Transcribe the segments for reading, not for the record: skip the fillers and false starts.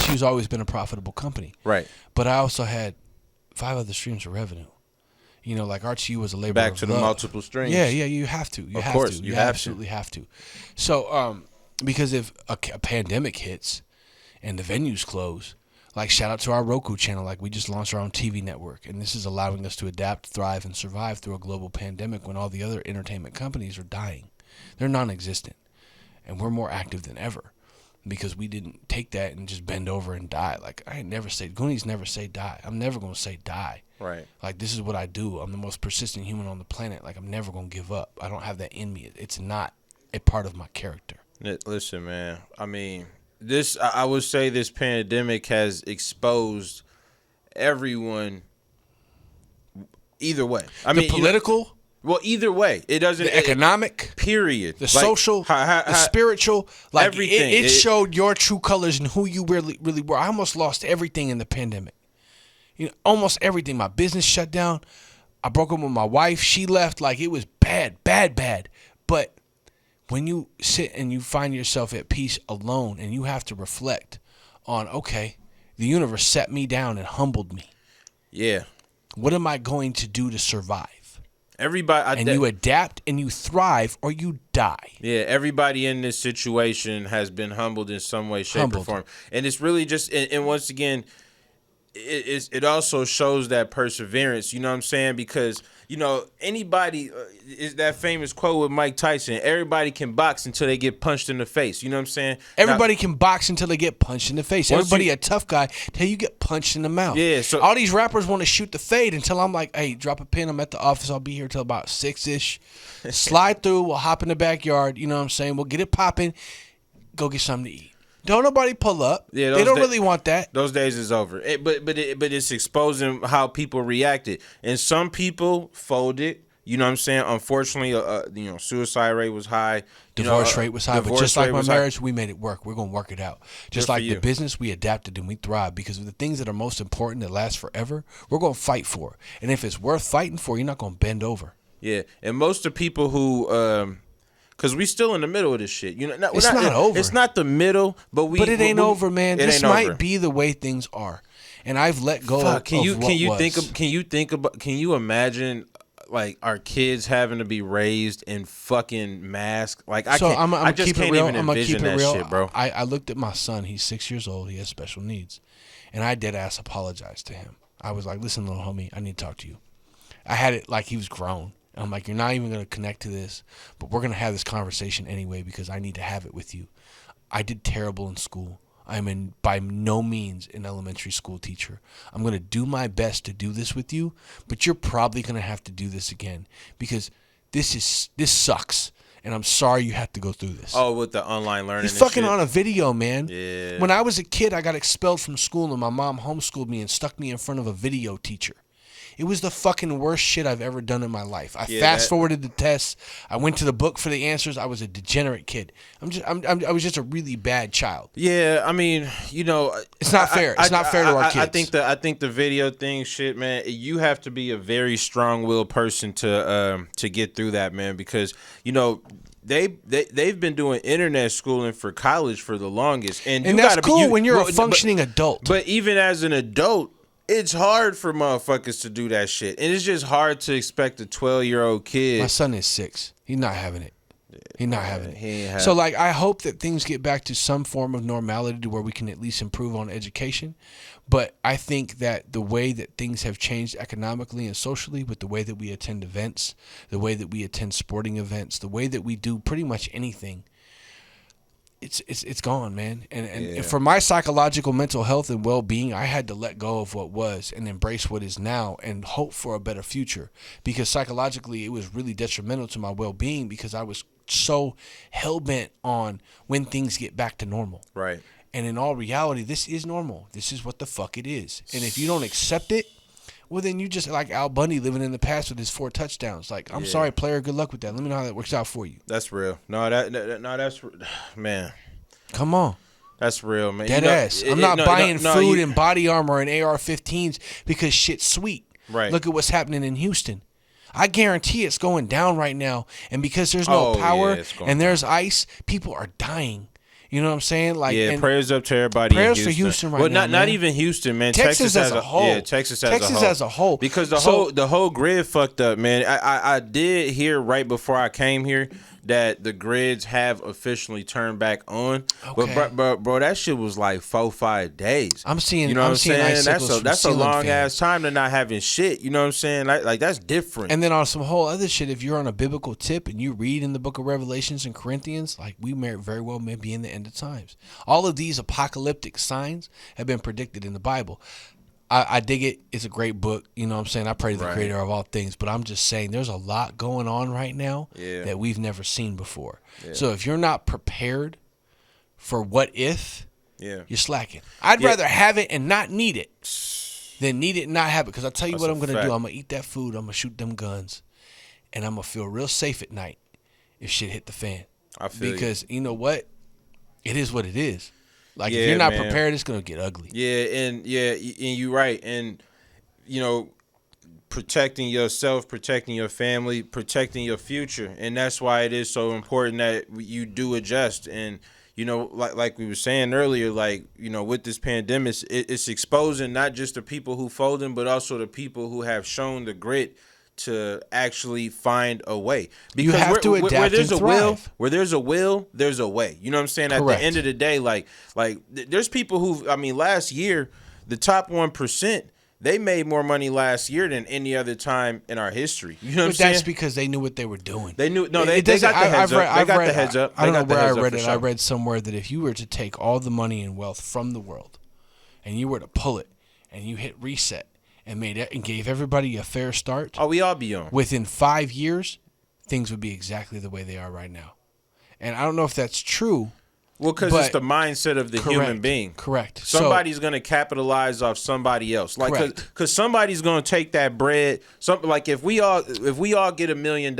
HU's always been a profitable company. Right. But I also had 5 other streams of revenue. You know, like RTU was a labor Back of to the love. multiple streams. Yeah, you have to. Of course, to. you You have to. absolutely have to. So, because if a pandemic hits and the venues close, like shout out to our Roku channel, like we just launched our own TV network, and this is allowing us to adapt, thrive, and survive through a global pandemic when all the other entertainment companies are dying. They're non-existent, and we're more active than ever. Because we didn't take that and just bend over and die. Like, I ain't never say, Goonies never say die. I'm never going to say die. Right. Like, this is what I do. I'm the most persistent human on the planet. Like, I'm never going to give up. I don't have that in me. It's not a part of my character. Listen, man. I mean, I would say this pandemic has exposed everyone either way. I mean, political, well, either way, it doesn't. the economic, period. the social, the spiritual, like everything. It showed your true colors and who you really were. I almost lost everything in the pandemic. You know, almost everything. My business shut down. I broke up with my wife. She left. Like, it was bad. But when you sit and you find yourself at peace alone and you have to reflect on, okay, the universe set me down and humbled me. Yeah. What am I going to do to survive? Everybody, you adapt and you thrive or you die. Yeah, everybody in this situation has been humbled in some way, shape, or form. And it's really just, and once again, it also shows that perseverance, you know what I'm saying? Because, you know, anybody, is that famous quote with Mike Tyson, everybody can box until they get punched in the face, you know what I'm saying? Everybody can box until they get punched in the face. Everybody a tough guy till you get punched in the mouth. Yeah, so all these rappers want to shoot the fade until I'm like, hey, drop a pin, I'm at the office, I'll be here till about 6-ish. Slide through, we'll hop in the backyard, you know what I'm saying? We'll get it popping, go get something to eat. Don't nobody pull up. Yeah, they don't really want that. Those days is over. But it's exposing how people reacted, and some people folded. You know what I'm saying? Unfortunately, you know, suicide rate was high. Divorce rate was high. But just like my marriage, we made it work. We're gonna work it out. Just like the business, we adapted and we thrived because of the things that are most important that last forever. We're gonna fight for, and if it's worth fighting for, you're not gonna bend over. Yeah, and most of the people who. Because we still in the middle of this shit. You know, it's not over. It's not the middle, but it ain't over, man. This might be the way things are, and I've let go of Can you imagine, like, our kids having to be raised in fucking masks? Like, I just can't even envision that shit, bro. I looked at my son. He's 6 years old. He has special needs, and I dead ass apologized to him. I was like, "Listen, little homie, I need to talk to you." I had it like he was grown. I'm like, you're not even going to connect to this, but we're going to have this conversation anyway because I need to have it with you. I did terrible in school. I'm by no means an elementary school teacher. I'm going to do my best to do this with you, but you're probably going to have to do this again because this sucks. And I'm sorry you have to go through this. Oh, with the online learning. He's fucking on a video, man. Yeah. When I was a kid, I got expelled from school and my mom homeschooled me and stuck me in front of a video teacher. It was the fucking worst shit I've ever done in my life. I fast-forwarded the tests. I went to the book for the answers. I was a degenerate kid. I was just a really bad child. Yeah, I mean, you know, it's not fair. It's not fair to our kids. I think the video thing, shit, man. You have to be a very strong-willed person to get through that, man. Because you know. They've been doing internet schooling for college for the longest, and that's cool when you're a functioning adult. But even as an adult. It's hard for motherfuckers to do that shit. And it's just hard to expect a 12-year-old kid. My son is 6. He's not having it. He's not having it. So, like, I hope that things get back to some form of normality to where we can at least improve on education. But I think that the way that things have changed economically and socially with the way that we attend events, the way that we attend sporting events, the way that we do pretty much anything, it's gone, man. And for my psychological mental health and well-being, I had to let go of what was and embrace what is now and hope for a better future. Because psychologically, it was really detrimental to my well-being because I was so hell-bent on when things get back to normal. Right. And in all reality, this is normal. This is what the fuck it is. And if you don't accept it, well, then you just like Al Bundy living in the past with his 4 touchdowns. Like, I'm sorry, player. Good luck with that. Let me know how that works out for you. That's real. No, that's man. Come on. That's real, man. Dead ass. I'm not buying food and body armor and AR-15s because shit's sweet. Right. Look at what's happening in Houston. I guarantee it's going down right now. And because there's no power and there's ice, people are dying. You know what I'm saying? Like, yeah, prayers up to everybody. Prayers in for Houston right well, now. Not even Houston, man. Texas as a whole. Yeah, Texas as a whole. Because the whole grid fucked up, man. I did hear right before I came here that the grids have officially turned back on. Okay. But bro, that shit was like 4-5 days. I'm seeing, you know I'm what I'm saying? That's a long ass time to not having shit. You know what I'm saying? Like that's different. And then on some whole other shit, if you're on a biblical tip and you read in the book of Revelations and Corinthians, like we may very well may be in the end of times. All of these apocalyptic signs have been predicted in the Bible. I dig it. It's a great book. You know what I'm saying? I pray to the creator of all things. But I'm just saying there's a lot going on right now that we've never seen before. Yeah. So if you're not prepared for what if, you're slacking. I'd rather have it and not need it than need it and not have it. Because I'll tell you what I'm going to do. I'm going to eat that food. I'm going to shoot them guns. And I'm going to feel real safe at night if shit hit the fan. I feel because you know what? It is what it is. Like, if you're not prepared, it's gonna get ugly. Yeah, and you're right. And you know, protecting yourself, protecting your family, protecting your future, and that's why it is so important that you do adjust. And you know, like we were saying earlier, like, you know, with this pandemic, it's exposing not just the people who folding, but also the people who have shown the grit to actually find a way. Because you have to adapt where there's and a will, thrive. where there's a will, there's a way. You know what I'm saying? Correct. At the end of the day, like there's people who, I mean, last year, the top 1%, they made more money last year than any other time in our history. You know what I'm saying? That's because they knew what they were doing. They knew. No, they got the heads up. They got the heads up. I don't know where I read it. I read somewhere that if you were to take all the money and wealth from the world, and you were to pull it, and you hit reset, and made it and gave everybody a fair start. Oh, we all be on. Within 5 years, things would be exactly the way they are right now. And I don't know if that's true. Well, because it's the mindset of the human being. Correct. Somebody's going to capitalize off somebody else. Like, because somebody's going to take that bread. Like, if we all get $1 million,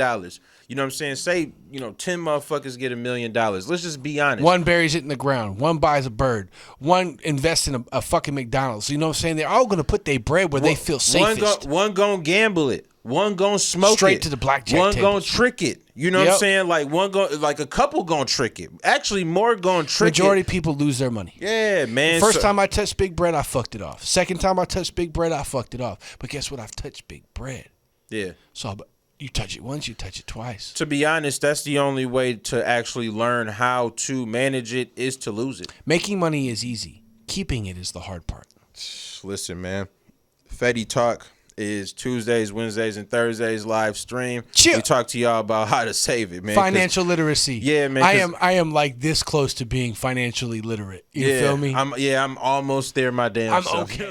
you know what I'm saying? Say, you know, 10 motherfuckers get $1 million. Let's just be honest. One buries it in the ground. One buys a bird. One invests in a fucking McDonald's. You know what I'm saying? They're all going to put their bread where they feel safest. One going to gamble it. One going to smoke straight to the blackjack One tables. going to trick it. You know what I'm saying? Like a couple going to trick it. Actually, more going to trick Majority of people lose their money. Yeah, man. First time I touched big bread, I fucked it off. Second time I touched big bread, I fucked it off. But guess what? I've touched big bread. Yeah. So you touch it once, you touch it twice. To be honest, that's the only way to actually learn how to manage it is to lose it. Making money is easy. Keeping it is the hard part. Listen, man. Fetty Talk is Tuesdays, Wednesdays, and Thursdays live stream. Chill. We talk to y'all about how to save it, man. Financial literacy. Yeah, man. I am like this close to being financially literate. You feel me? I'm almost there, my damn self. Okay.